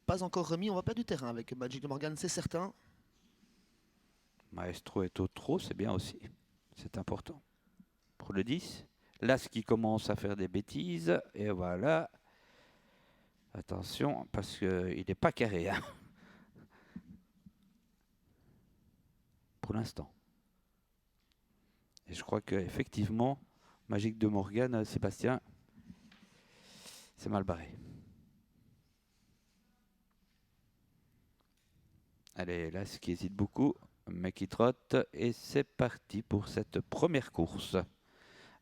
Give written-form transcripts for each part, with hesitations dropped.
pas encore remis. On va perdre du terrain avec Magic de Morgan, c'est certain. Maestro est au trot, c'est bien aussi. C'est important. Pour le 10. L'As qui commence à faire des bêtises. Et voilà. Attention, parce qu'il n'est pas carré. Hein. Pour l'instant. Et je crois qu'effectivement, Magic de Morgan, Sébastien, c'est mal barré. Allez, l'As qui hésite beaucoup, mais qui trotte. Et c'est parti pour cette première course.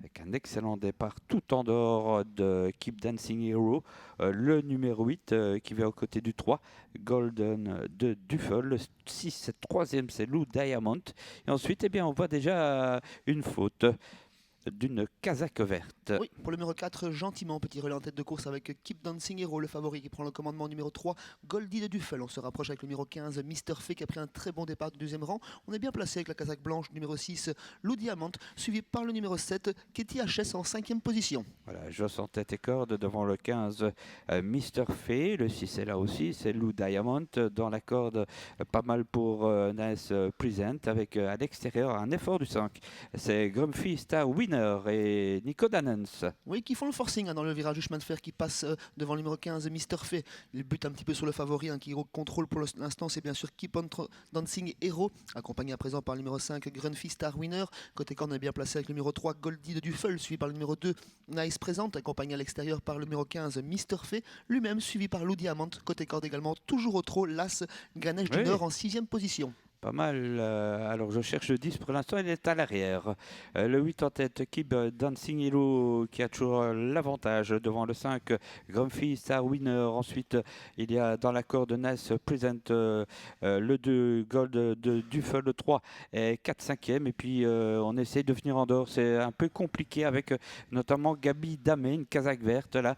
Avec un excellent départ tout en dehors de Keep Dancing Hero, le numéro 8 qui va aux côtés du 3, Golden de Duffel, le 6, c'est troisième, c'est Lou Diamond, et ensuite eh bien, on voit déjà une faute d'une casaque verte. Oui, pour le numéro 4, gentiment, petit relais en tête de course avec Keep Dancing Hero, le favori qui prend le commandement numéro 3, Goldie de Duffel. On se rapproche avec le numéro 15, Mister Fay qui a pris un très bon départ du deuxième rang. On est bien placé avec la casaque blanche numéro 6, Lou Diamant, suivi par le numéro 7, Katie HS en 5e position. Voilà, Joss en tête et corde devant le 15, Mister Fay, le 6 est là aussi, c'est Lou Diamond dans la corde, pas mal pour Nice Present avec à l'extérieur un effort du 5. C'est Grumpy Star Winner et Nico Dannens. Oui, qui font le forcing dans le virage du chemin de fer qui passe devant le numéro 15, Mister Fay. Il bute un petit peu sur le favori qui contrôle pour l'instant, c'est bien sûr Keep on Dancing Hero, accompagné à présent par le numéro 5, Grumpy Star Winner. Côté corde, on est bien placé avec le numéro 3, Goldie de Duffel, suivi par le numéro 2, Nice Present, accompagné à l'extérieur par le numéro 15, Mister Fay, lui-même suivi par Lou Diamant. Côté corde également, toujours au trot, l'As Ganesh du Nord en 6e position. Pas mal. Alors je cherche le 10 pour l'instant, il est à l'arrière. Le 8 en tête, Keep Dancing Hero qui a toujours l'avantage devant le 5, Grumpy Star Winner. Ensuite, il y a dans la corde Nice Present le 2, Gold de Duffel, le 3 et 4 5e. Et puis on essaie de venir en dehors. C'est un peu compliqué avec notamment Gabi Damé, une casaque verte là,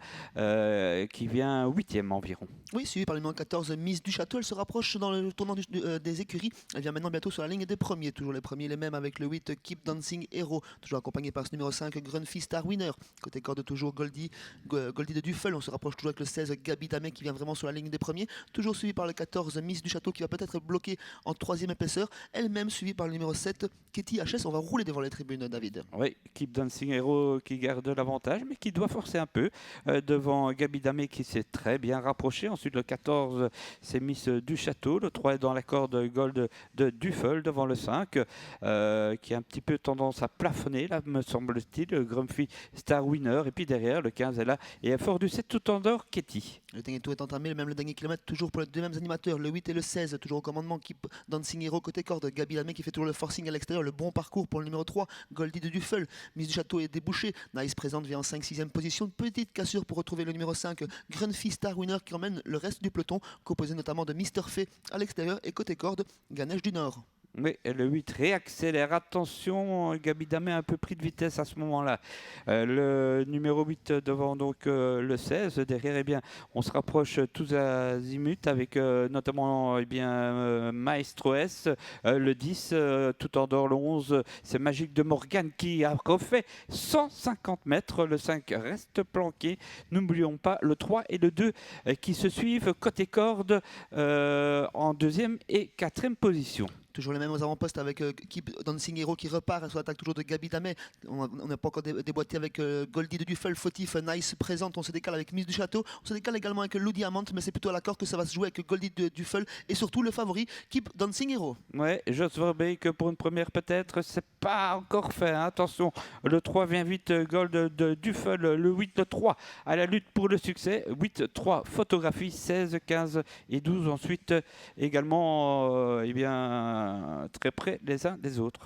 qui vient 8e environ. Oui, suivi par le numéro 14, Miss du Château. Elle se rapproche dans le tournant des écuries. Elle vient maintenant bientôt sur la ligne des premiers. Toujours les premiers, les mêmes avec le 8, Keep Dancing Hero. Toujours accompagné par ce numéro 5, Grumpy Star Winner. Côté corde, toujours Goldie de Duffel. On se rapproche toujours avec le 16, Gabi Damé qui vient vraiment sur la ligne des premiers. Toujours suivi par le 14, Miss du Château qui va peut-être bloquer en 3e épaisseur. Elle-même suivie par le numéro 7, Katie HS. On va rouler devant les tribunes, David. Oui, Keep Dancing Hero qui garde l'avantage, mais qui doit forcer un peu devant Gabi Damé qui s'est très bien rapproché. Ensuite, le 14, c'est Miss du Château. Le 3 est dans la corde Gold de Duffel devant le 5, qui a un petit peu tendance à plafonner, là, me semble-t-il. Grumpy Star Winner. Et puis derrière, le 15 est là. Et à fort du 7 tout en dehors, Katie. Le dernier tour est entamé, même le dernier kilomètre, toujours pour les deux mêmes animateurs, le 8 et le 16, toujours au commandement, Keep Dancing Hero côté corde, Gabi Lamé qui fait toujours le forcing à l'extérieur, le bon parcours pour le numéro 3, Goldie de Duffel, Miss du Château est débouché, Nice présente vient en 5-6e position, petite cassure pour retrouver le numéro 5, Grumpy Star Winner qui emmène le reste du peloton, composé notamment de Mister Fay à l'extérieur et côté corde, Ganesh du Nord. Oui, et le 8 réaccélère. Attention, Gabi Damé a un peu pris de vitesse à ce moment-là. Le numéro 8 devant donc le 16. Derrière, eh bien, on se rapproche tous azimuts avec notamment Maestro S. Le 10, tout en dehors le 11, c'est Magic de Morgan qui a refait 150 mètres. Le 5 reste planqué. N'oublions pas le 3 et le 2 qui se suivent côté corde en 2e et 4e position. Toujours les mêmes aux avant-postes avec Keep Dancing Hero qui repart sur l'attaque toujours de Gabi Damé. On n'a pas encore déboîté avec Goldie de Duffel, fautif, Nice présente. On se décale avec Miss du Château. On se décale également avec Lou Diamant, mais c'est plutôt à l'accord que ça va se jouer avec Goldie de Duffel et surtout le favori Keep Dancing Hero. Ouais, Jos Verbeek pour une première peut-être, c'est pas encore fait. Hein. Attention, le 3 vient vite, Gold de Duffel, le 8, le 3 à la lutte pour le succès. 8, 3, photographie, 16, 15 et 12 ensuite également, très près les uns des autres.